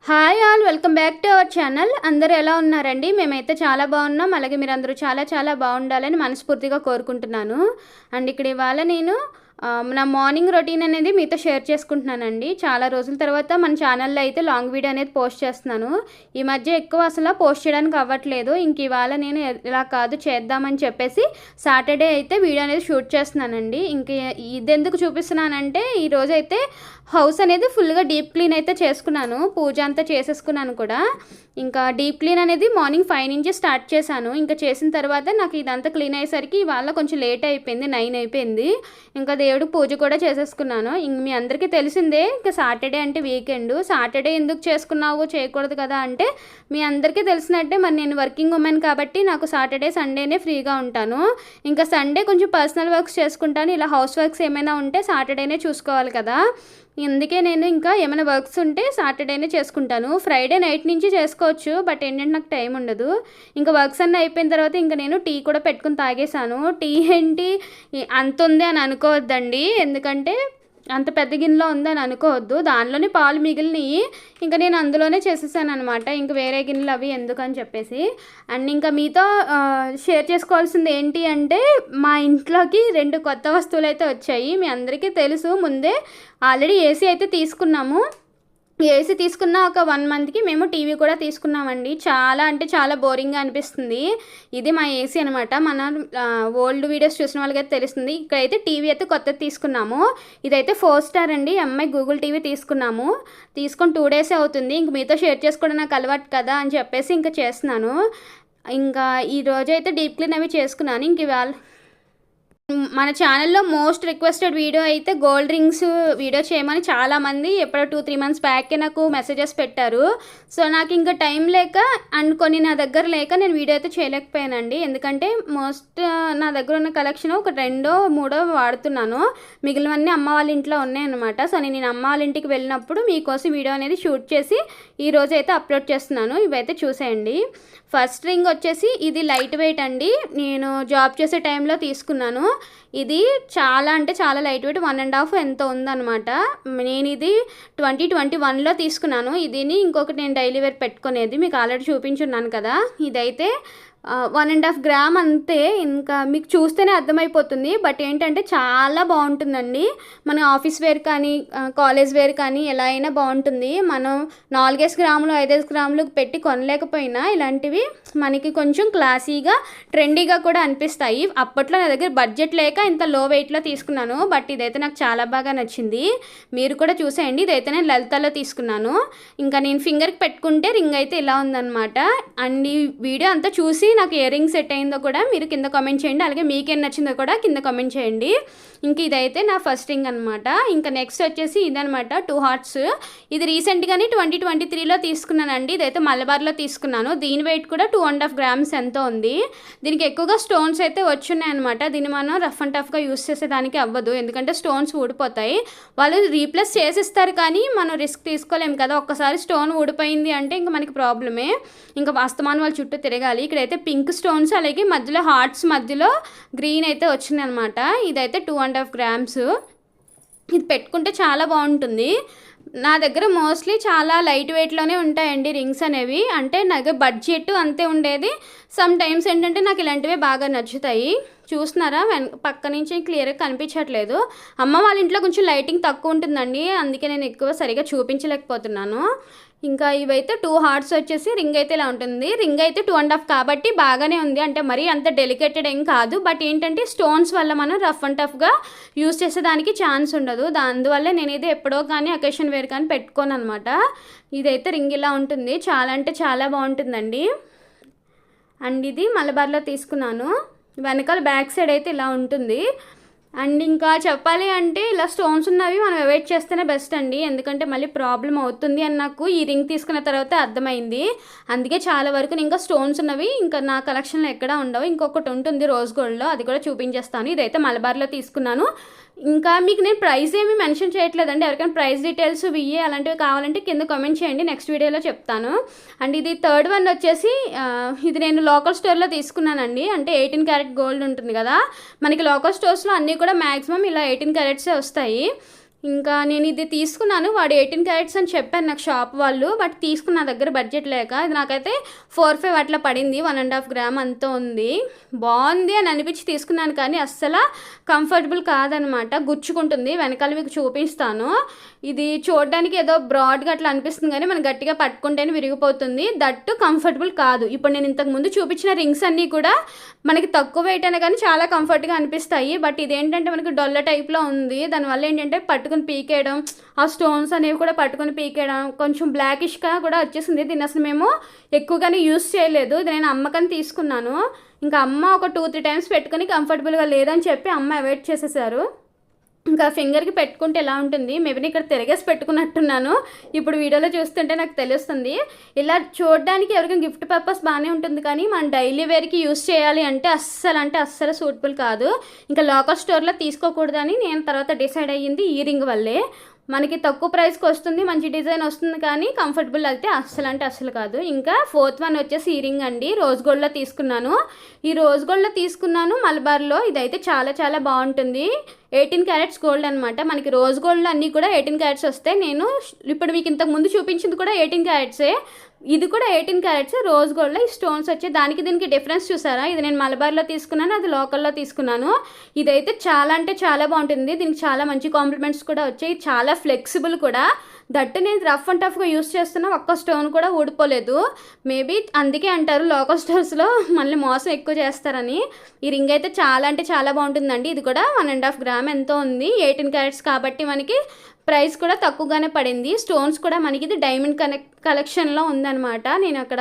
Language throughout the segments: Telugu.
Hi all, welcome back to our channel. అందరూ ఎలా ఉన్నారండి? మేమైతే చాలా బాగున్నాం. అలాగే మీరు అందరూ చాలా చాలా బాగుండాలని మనస్ఫూర్తిగా కోరుకుంటున్నాను. అండ్ ఇక్కడ ఇవాళ నేను నా మార్నింగ్ రొటీన్ అనేది మీతో షేర్ చేసుకుంటున్నానండి. చాలా రోజుల తర్వాత మన ఛానల్లో అయితే లాంగ్ వీడియో అనేది పోస్ట్ చేస్తున్నాను. ఈ మధ్య ఎక్కువ అసలు పోస్ట్ చేయడానికి అవ్వట్లేదు. ఇంక ఇవాళ నేను ఇలా కాదు చేద్దామని చెప్పేసి సాటర్డే అయితే వీడియో అనేది షూట్ చేస్తున్నానండి. ఇంక ఇది ఎందుకు చూపిస్తున్నానంటే ఈరోజు అయితే హౌస్ అనేది ఫుల్గా డీప్ క్లీన్ అయితే చేసుకున్నాను. పూజ అంతా చేసేసుకున్నాను కూడా. ఇంకా డీప్ క్లీన్ అనేది మార్నింగ్ 5 నుంచి స్టార్ట్ చేశాను. ఇంకా చేసిన తర్వాత నాకు ఇదంతా క్లీన్ అయ్యేసరికి ఇవాళ కొంచెం లేట్ అయిపోయింది, 9 అయిపోయింది. ఇంకా దేవుడికి పూజ కూడా చేసేసుకున్నాను. ఇంక మీ అందరికీ తెలిసిందే, ఇంకా సాటర్డే అంటే వీకెండ్. సాటర్డే ఎందుకు చేసుకున్నావు, చేయకూడదు కదా అంటే మీ అందరికీ తెలిసినట్టే మరి నేను వర్కింగ్ ఉమెన్ కాబట్టి నాకు సాటర్డే సండేనే ఫ్రీగా ఉంటాను. ఇంకా సండే కొంచెం పర్సనల్ వర్క్స్ చేసుకుంటాను. ఇలా హౌస్ వర్క్స్ ఏమైనా ఉంటే సాటర్డేనే చూసుకోవాలి కదా. అందుకే నేను ఇంకా ఏమైనా వర్క్స్ ఉంటే సాటర్డేనే చేసుకుంటాను. ఫ్రైడే నైట్ నుంచి చేసుకోవచ్చు, బట్ ఏంటంటే నాకు టైం ఉండదు. ఇంకా వర్క్స్ అన్నీ అయిపోయిన తర్వాత ఇంకా నేను టీ కూడా పెట్టుకుని తాగేశాను. టీ ఏంటి అంత ఉంది అని అనుకోవద్దండి, ఎందుకంటే అంత పెద్ద గిన్నెలో ఉందని అనుకోవద్దు. దానిలోనే పాలు మిగిలినవి, ఇంకా నేను అందులోనే చేసేసాను అనమాట. ఇంక వేరే గిన్నెలు అవి ఎందుకని చెప్పేసి. అండ్ ఇంకా మీతో షేర్ చేసుకోవాల్సింది ఏంటి అంటే మా ఇంట్లోకి 2 కొత్త వస్తువులు అయితే వచ్చాయి. మీ అందరికీ తెలుసు, ముందే ఆల్రెడీ ఏసీ అయితే తీసుకున్నాము. ఏసీ తీసుకున్న ఒక 1 మంత్కి మేము టీవీ కూడా తీసుకున్నామండి. చాలా అంటే చాలా బోరింగ్గా అనిపిస్తుంది. ఇది మా ఏసీ అనమాట. మన ఓల్డ్ వీడియోస్ చూసిన వాళ్ళకైతే తెలుస్తుంది. ఇక్కడైతే టీవీ అయితే కొత్తది తీసుకున్నాము. ఇదైతే 4 స్టార్ అండి. ఎంఐ గూగుల్ టీవీ తీసుకున్నాము. తీసుకొని 2 డేసే అవుతుంది. ఇంక మీతో షేర్ చేసుకోవడం నాకు అలవాటు కదా అని చెప్పేసి ఇంకా చేస్తున్నాను. ఇంకా ఈరోజు అయితే డీప్ క్లీన్ అవి చేసుకున్నాను. ఇంక ఇవాళ మన ఛానల్లో మోస్ట్ రిక్వెస్టెడ్ వీడియో అయితే గోల్డ్ రింగ్స్ వీడియో చేయమని చాలామంది ఎప్పుడో 2-3 మంత్స్ బ్యాకే నాకు మెసేజెస్ పెట్టారు. సో నాకు ఇంకా టైం లేక అండ్ కొన్ని నా దగ్గర లేక నేను వీడియో అయితే చేయలేకపోయానండి. ఎందుకంటే మోస్ట్ నా దగ్గర ఉన్న కలెక్షన్ ఒక 2-3 వాడుతున్నాను. మిగిలినవన్నీ అమ్మ వాళ్ళ ఇంట్లో ఉన్నాయన్నమాట. సో నేను అమ్మ వాళ్ళ ఇంటికి వెళ్ళినప్పుడు మీకోసం వీడియో అనేది షూట్ చేసి ఈరోజు అయితే అప్లోడ్ చేస్తున్నాను. ఇవైతే చూసేయండి. ఫస్ట్ రింగ్ వచ్చేసి ఇది లైట్ వెయిట్ అండి. నేను జాబ్ చేసే టైంలో తీసుకున్నాను. ఇది చాలా అంటే చాలా లైట్ వెయిట్, 1.5 ఎంతో ఉందన్నమాట. నేను ఇది 2021లో తీసుకున్నాను. ఇదిని ఇంకొకటి నేను డైలీ వేర్ పెట్టుకునేది మీకు ఆల్రెడీ చూపించున్నాను కదా. ఇదైతే 1.5 గ్రామ్ అంతే. ఇంకా మీకు చూస్తేనే అర్థమైపోతుంది. బట్ ఏంటంటే చాలా బాగుంటుందండి. మన ఆఫీస్ వేర్ కానీ కాలేజ్ వేర్ కానీ ఎలా అయినా బాగుంటుంది. మనం 4 గ్రాములు 5 గ్రాములు పెట్టి కొనలేకపోయినా ఇలాంటివి మనకి కొంచెం క్లాసీగా ట్రెండీగా కూడా అనిపిస్తాయి. అప్పట్లో నా దగ్గర బడ్జెట్ లేక ఇంత లో వెయిట్లో తీసుకున్నాను. బట్ ఇదైతే నాకు చాలా బాగా నచ్చింది. మీరు కూడా చూసేయండి. ఇదైతే నేను లలితాలో తీసుకున్నాను. ఇంకా నేను ఫింగర్కి పెట్టుకుంటే రింగ్ అయితే ఇలా ఉందన్నమాట. అండ్ ఈ వీడియో అంతా చూసి నాకు ఇయర్ రింగ్ సెట్ అయిందో కూడా మీరు కింద కామెంట్ చేయండి. అలాగే మీకేం నచ్చిందో కూడా కింద కామెంట్ చేయండి. ఇంక ఇదైతే నా ఫస్ట్ రింగ్ అనమాట. ఇంకా నెక్స్ట్ వచ్చేసి ఇదనమాట 2 హార్ట్స్. ఇది రీసెంట్గానే 2023లో తీసుకున్నానండి. ఇదైతే మలబార్లో తీసుకున్నాను. దీని వెయిట్ కూడా 2.5 గ్రామ్స్ ఎంతో ఉంది. దీనికి ఎక్కువగా స్టోన్స్ అయితే వచ్చున్నాయన్నమాట. దీన్ని మనం రఫ్ అండ్ టఫ్గా యూస్ చేసేదానికి అవ్వదు, ఎందుకంటే స్టోన్స్ ఊడిపోతాయి. వాళ్ళు రీప్లేస్ చేసిస్తారు కానీ మనం రిస్క్ తీసుకోలేము కదా. ఒక్కసారి స్టోన్ ఊడిపోయింది అంటే ఇంకా మనకి ప్రాబ్లమే. ఇంకా వాస్తవాన్ని వాళ్ళ చుట్టూ తిరగాలి. ఇక్కడైతే పింక్ స్టోన్స్ అలాగే మధ్యలో హార్ట్స్ మధ్యలో గ్రీన్ అయితే వచ్చింది అనమాట. ఇదైతే 2.5 గ్రామ్స్. ఇది పెట్టుకుంటే చాలా బాగుంటుంది. నా దగ్గర మోస్ట్లీ చాలా లైట్ వెయిట్లోనే ఉంటాయండి రింగ్స్ అనేవి. అంటే నా దగ్గర బడ్జెట్ అంతే ఉండేది. సమ్ టైమ్స్ ఏంటంటే నాకు ఇలాంటివే బాగా నచ్చుతాయి. చూస్తున్నారా, పక్క నుంచి క్లియర్గా కనిపించట్లేదు. అమ్మ వాళ్ళ ఇంట్లో కొంచెం లైటింగ్ తక్కువ ఉంటుందండి, అందుకే నేను ఎక్కువ సరిగా చూపించలేకపోతున్నాను. ఇంకా ఇవైతే 2 హార్ట్స్ వచ్చేసి రింగ్ అయితే ఇలా ఉంటుంది. రింగ్ అయితే 2.5 కాబట్టి బాగానే ఉంది. అంటే మరీ అంత డెలికేటెడ్ ఏం కాదు. బట్ ఏంటంటే స్టోన్స్ వల్ల మనం రఫ్ అండ్ టఫ్గా యూస్ చేసేదానికి ఛాన్స్ ఉండదు. అందువల్ల నేను ఇది ఎప్పుడో కానీ అకేషన్ వేర్ కానీ పెట్టుకోను అనమాట. ఇదైతే రింగ్ ఇలా ఉంటుంది. చాలా అంటే చాలా బాగుంటుందండి. అండ్ ఇది మలబార్లో తీసుకున్నాను. వెనకాల బ్యాక్ సైడ్ అయితే ఇలా ఉంటుంది. అండ్ ఇంకా చెప్పాలి అంటే ఇలా స్టోన్స్ ఉన్నవి మనం అవాయిడ్ చేస్తేనే బెస్ట్ అండి, ఎందుకంటే మళ్ళీ ప్రాబ్లం అవుతుంది అని నాకు ఈ రింగ్ తీసుకున్న తర్వాత అర్థమైంది. అందుకే చాలా వరకు ఇంకా స్టోన్స్ ఉన్నవి ఇంకా నా కలెక్షన్లో ఎక్కడా ఉండవు. ఇంకొకటి ఉంటుంది రోజ్ గోల్డ్లో, అది కూడా చూపించేస్తాను. ఇదైతే మలబార్లో తీసుకున్నాను. ఇంకా మీకు నేను ప్రైస్ ఏమి మెన్షన్ చేయట్లేదండి. ఎవరికైనా ప్రైస్ డీటెయిల్స్ వియ్యే అలాంటివి కావాలంటే కింద కామెంట్ చేయండి, నెక్స్ట్ వీడియోలో చెప్తాను. అండ్ ఇది థర్డ్ వన్ వచ్చేసి ఇది నేను లోకల్ స్టోర్లో తీసుకున్నానండి. అంటే 18 క్యారెట్ గోల్డ్ ఉంటుంది కదా, మనకి లోకల్ స్టోర్స్లో అన్నీ కూడా మ్యాక్సిమం ఇలా 18 క్యారెట్సే వస్తాయి. ఇంకా నేను ఇది తీసుకున్నాను. వాడు 18 క్యారెట్స్ అని చెప్పారు నాకు షాప్ వాళ్ళు. బట్ తీసుకున్న నా దగ్గర బడ్జెట్ లేక ఇది నాకైతే 4-5 అట్లా పడింది. 1.5 గ్రామ్ అంతా ఉంది. బాగుంది అని అనిపించి తీసుకున్నాను, కానీ అస్సలు కంఫర్టబుల్ కాదనమాట. గుచ్చుకుంటుంది. వెనకాల మీకు చూపిస్తాను. ఇది చూడడానికి ఏదో బ్రాడ్గా అట్లా అనిపిస్తుంది, కానీ మనం గట్టిగా పట్టుకుంటేనే విరిగిపోతుంది. దట్టు కంఫర్టబుల్ కాదు. ఇప్పుడు నేను ఇంతకు ముందు చూపించిన రింగ్స్ అన్నీ కూడా మనకి తక్కువ వెయిట్ అయినా కానీ చాలా కంఫర్ట్గా అనిపిస్తాయి. బట్ ఇదేంటంటే మనకి డొల్ల టైప్లో ఉంది. దానివల్ల ఏంటంటే పట్టుకుని పీకేయడం, ఆ స్టోన్స్ అనేవి కూడా పట్టుకుని పీకేయడం, కొంచెం బ్లాకిష్గా కూడా వచ్చేసింది. దీన్ని అసలు మేము ఎక్కువగానే యూస్ చేయలేదు. ఇది నేను అమ్మకని తీసుకున్నాను. ఇంకా అమ్మ ఒక 2-3 టైమ్స్ పెట్టుకుని కంఫర్టబుల్గా లేదని చెప్పి అమ్మ అవాయిడ్ చేసేసారు. ఇంకా ఫింగర్కి పెట్టుకుంటే ఎలా ఉంటుంది, మేబీ ఇక్కడ తిరగేసి పెట్టుకున్నట్టున్నాను. ఇప్పుడు వీడియోలో చూస్తుంటే నాకు తెలుస్తుంది. ఇలా చూడడానికి ఎవరికైనా గిఫ్ట్ పర్పస్ బాగానే ఉంటుంది, కానీ మనం డైలీ వేర్కి యూస్ చేయాలి అంటే అస్సలు సూటబుల్ కాదు. ఇంకా లోకల్ స్టోర్లో తీసుకోకూడదని నేను తర్వాత డిసైడ్ అయ్యింది ఈ రింగ్ వల్లే. మనకి తక్కువ ప్రైస్కి వస్తుంది, మంచి డిజైన్ వస్తుంది, కానీ కంఫర్టబుల్ అయితే అస్సలు కాదు. ఇంకా 4th వన్ వచ్చేసి ఈ రింగ్ అండి. రోజ్ గోల్డ్లో తీసుకున్నాను. ఈ రోజ్ గోల్డ్లో తీసుకున్నాను మలబార్లో. ఇదైతే చాలా బాగుంటుంది. 18 క్యారెట్స్ గోల్డ్ అనమాట. మనకి రోజ్ గోల్డ్లో అన్నీ కూడా 18 క్యారెట్స్ వస్తాయి. నేను ఇప్పుడు మీకు ఇంతకు ముందు చూపించింది కూడా 18 క్యారెట్సే. ఇది కూడా 18 క్యారెట్స్ రోజ్ గోల్డ్లో ఈ స్టోన్స్ వచ్చాయి. దానికి దీనికి డిఫరెన్స్ చూసారా? ఇది నేను మలబార్లో తీసుకున్నాను, అది లోకల్లో తీసుకున్నాను. ఇదైతే చాలా బాగుంటుంది. దీనికి చాలా మంచి కాంప్లిమెంట్స్ కూడా వచ్చాయి. చాలా ఫ్లెక్సిబుల్ కూడా. దట్టు నేను రఫ్ అండ్ టఫ్గా యూస్ చేస్తున్నా, ఒక్క స్టోన్ కూడా ఊడిపోలేదు. మేబీ అందుకే అంటారు లోకల్ స్టోర్స్లో మళ్ళీ మోసం ఎక్కువ చేస్తారని. ఈ రింగ్ అయితే చాలా బాగుంటుందండి. ఇది కూడా 1.5 గ్రామ్ ఎంతో ఉంది. 18 క్యారెట్స్ కాబట్టి మనకి ప్రైస్ కూడా తక్కువగానే పడింది. స్టోన్స్ కూడా మనకి ఇది డైమండ్ కలెక్షన్లో ఉందన్నమాట. నేను అక్కడ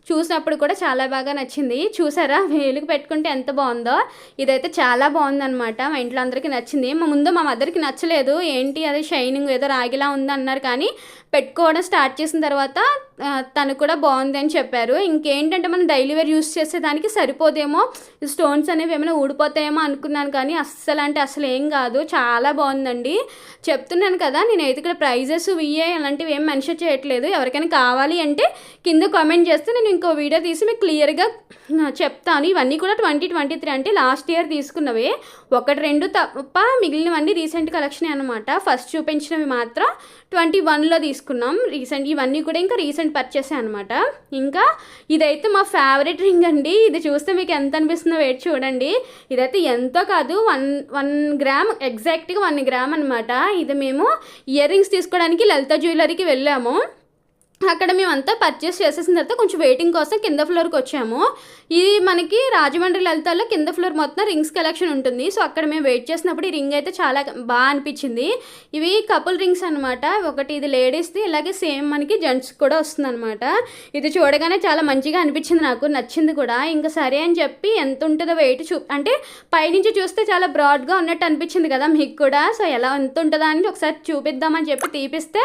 చూసినప్పుడు కూడా చాలా బాగా నచ్చింది. చూసారా వేలుకు పెట్టుకుంటే ఎంత బాగుందో. ఇదైతే చాలా బాగుందన్నమాట. మా ఇంట్లో అందరికీ నచ్చింది. ముందు మా మదర్కి నచ్చలేదు. ఏంటి అది షైనింగ్ ఏదో రాగిలా ఉంది అన్నారు, కానీ పెట్టుకోవడం స్టార్ట్ చేసిన తర్వాత తను కూడా బాగుంది అని చెప్పారు. ఇంకేంటంటే మనం డైలీ వేర్ యూస్ చేసేదానికి సరిపోదేమో, స్టోన్స్ అనేవి ఏమైనా ఊడిపోతాయేమో అనుకున్నాను, కానీ అస్సలు ఏం కాదు. చాలా బాగుందండి. చెప్తున్నాను కదా, నేనైతే ఇక్కడ ప్రైజెస్ అలాంటివి ఏం మెన్షన్ చేయట్లేదు. ఎవరికైనా కావాలి అంటే కింద కామెంట్ చేస్తే నేను ఇంకో వీడియో తీసి మీకు క్లియర్గా చెప్తాను. ఇవన్నీ కూడా 2023 అంటే లాస్ట్ ఇయర్ తీసుకున్నవే. 1-2 తప్ప మిగిలినవన్నీ రీసెంట్ కలెక్షన్ అనమాట. ఫస్ట్ చూపించినవి మాత్రం 21లో తీసుకున్నాం. ఇవన్నీ కూడా ఇంకా రీసెంట్ పర్చేసే అనమాట. ఇంకా ఇదైతే మా ఫేవరెట్ రింగ్ అండి. ఇది చూస్తే మీకు ఎంత అనిపిస్తుందో వెయిట్ చూడండి. ఇదైతే ఎంతో కాదు, 1 గ్రామ్, ఎగ్జాక్ట్గా 1 గ్రామ్ అనమాట. ఇది మేము ఇయర్ రింగ్స్ తీసుకోవడానికి లలిత జ్యువెలరీకి వెళ్ళాము. అక్కడ మేమంతా పర్చేస్ చేసేసిన తర్వాత కొంచెం వెయిటింగ్ కోసం కింద ఫ్లోర్కి వచ్చాము. ఇది మనకి రాజమండ్రి లలితాలో కింద ఫ్లోర్ మొత్తం రింగ్స్ కలెక్షన్ ఉంటుంది. సో అక్కడ మేము వెయిట్ చేసినప్పుడు ఈ రింగ్ అయితే చాలా బాగా అనిపించింది. ఇవి కపుల్ రింగ్స్ అనమాట. ఒకటి ఇది లేడీస్ది, ఇలాగే సేమ్ మనకి జెంట్స్ కూడా వస్తుంది అనమాట. ఇది చూడగానే చాలా మంచిగా అనిపించింది, నాకు నచ్చింది కూడా. ఇంకా సరే అని చెప్పి ఎంత ఉంటుందో వెయిట్ అంటే పైనుంచి చూస్తే చాలా బ్రాడ్గా ఉన్నట్టు అనిపించింది కదా మీకు కూడా. సో ఎంత ఉంటుందా అని ఒకసారి చూపిద్దామని చెప్పి తీపిస్తే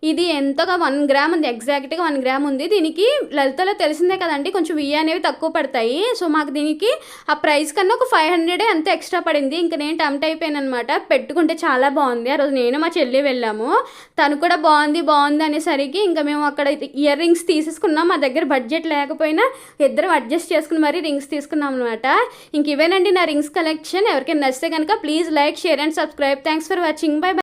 ఇది ఎంతగా 1 గ్రామ్ ఉంది. ఎగ్జాక్ట్గా 1 గ్రామ్ ఉంది. దీనికి లలితలో తెలిసిందే కదండి, కొంచెం అనేవి తక్కువ పడతాయి. సో మాకు దీనికి ఆ ప్రైస్ కన్నా ఒక 500 అంతే ఎక్స్ట్రా పడింది. ఇంకా నేను టెంప్ట్ అయిపోయాను అనమాట. పెట్టుకుంటే చాలా బాగుంది. ఆ రోజు నేను మా చెల్లి వెళ్ళాము, తను కూడా బాగుంది అనేసరికి ఇంకా మేము అక్కడ ఇయర్ రింగ్స్ తీసేసుకున్నాం. మా దగ్గర బడ్జెట్ లేకపోయినా ఇద్దరు అడ్జస్ట్ చేసుకుని మరీ రింగ్స్ తీసుకున్నాం అనమాట. ఇంక ఇవేనండి నా రింగ్స్ కలెక్షన్. ఎవరికైనా నచ్చితే కనుక please like, share and subscribe. Thanks for watching. By.